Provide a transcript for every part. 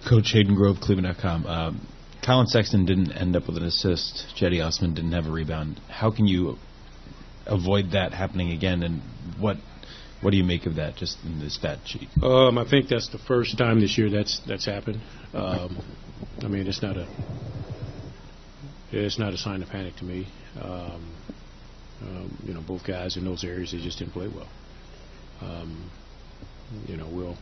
Coach Hayden Grove, Cleveland.com. Colin Sexton didn't end up with an assist. Jetty Osman didn't have a rebound. How can you avoid that happening again, and what do you make of that just in the stat sheet? I think that's the first time this year that's happened. I mean, it's not a sign of panic to me. You know, both guys in those areas, they just didn't play well. You know,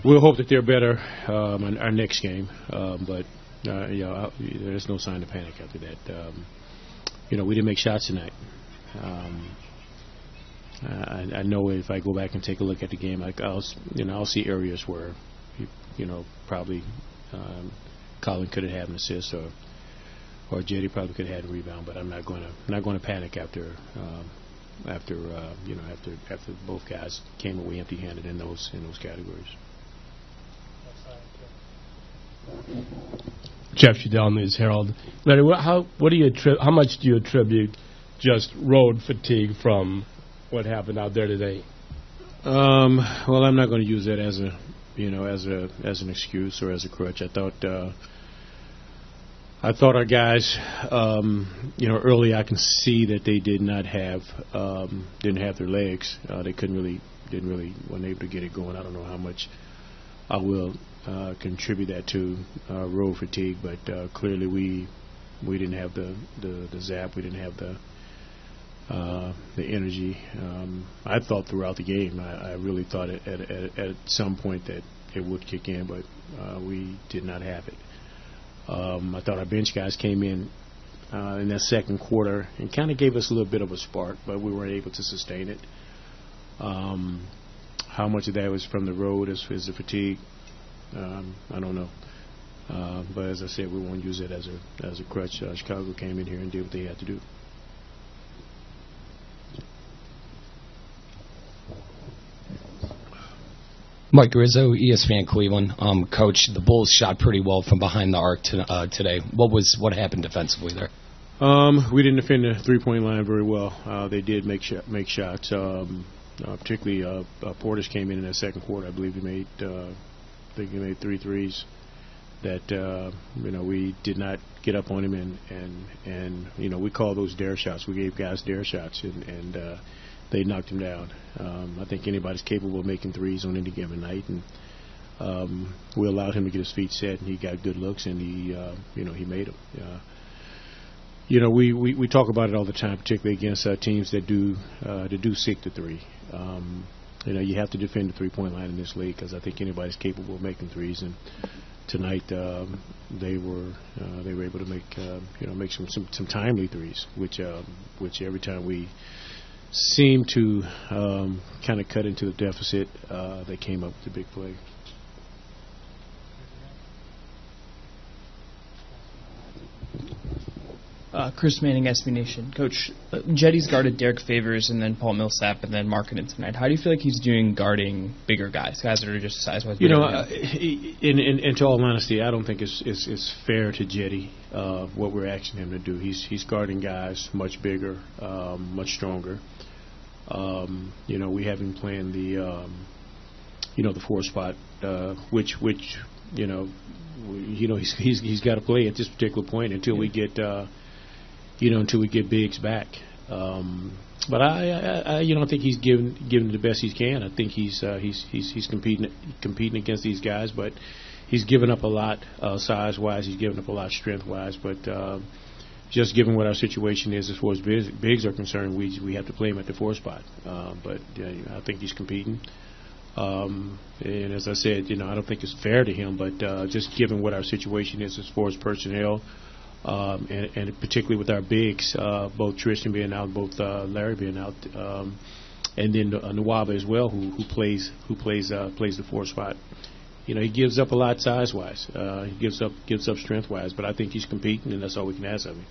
we'll hope that they're better on our next game, but you know, there's no sign of panic after that. You know, we didn't make shots tonight. I know if I go back and take a look at the game, I'll see areas where, you know, probably Colin could have had an assist, or Jetty probably could have had a rebound. But I'm not going to panic after both guys came away empty-handed in those categories. Jeff Shadell, News Herald. Larry, how much do you attribute just road fatigue from what happened out there today? Well, I'm not going to use that as an excuse or as a crutch. I thought our guys, you know, early I can see that they didn't have their legs. They weren't able to get it going. I don't know how much I will contribute that to road fatigue, but clearly we didn't have the zap. We didn't have the energy. I thought throughout the game, I really thought at some point that it would kick in, but we did not have it. I thought our bench guys came in that second quarter and kind of gave us a little bit of a spark, but we weren't able to sustain it. How much of that was from the road as the fatigue, I don't know. But as I said, we won't use it as a crutch. Chicago came in here and did what they had to do. Mike Rizzo, ESPN Cleveland. Coach, the Bulls shot pretty well from behind the arc today. What happened defensively there? We didn't defend the three-point line very well. They did make shots. Particularly, Portis came in that second quarter. I believe he made 3 threes. That you know, we did not get up on him, and you know, we call those dare shots. We gave guys dare shots, and they knocked him down. I think anybody's capable of making threes on any given night, and we allowed him to get his feet set, and he got good looks, and he made them. You know, we talk about it all the time, particularly against teams that do seek the three. You know, you have to defend the three-point line in this league, because I think anybody's capable of making threes, and tonight they were able to make some timely threes, which every time we seem to kind of cut into the deficit, they came up with a big play. Chris Manning, SB Nation. Coach, Jetty's guarded Derek Favors and then Paul Millsap and then Markkanen tonight. How do you feel like he's doing guarding bigger guys that are just size-wise? You know, in all honesty, I don't think it's fair to Jetty what we're asking him to do. He's guarding guys much bigger, much stronger. You know, we have him playing the 4 spot, which you know he's got to play at this particular point until we get bigs back. But I think he's giving the best he can. I think he's competing against these guys, but he's given up a lot size-wise. He's given up a lot strength-wise. But just given what our situation is as far as bigs are concerned, we have to play him at the 4 spot. But I think he's competing. And as I said, you know, I don't think it's fair to him, but just given what our situation is as far as personnel, and particularly with our bigs, both Tristan being out, both Larry being out, and then Nwaba as well, who plays the 4 spot. You know, he gives up a lot size-wise. He gives up strength-wise, but I think he's competing, and that's all we can ask of him.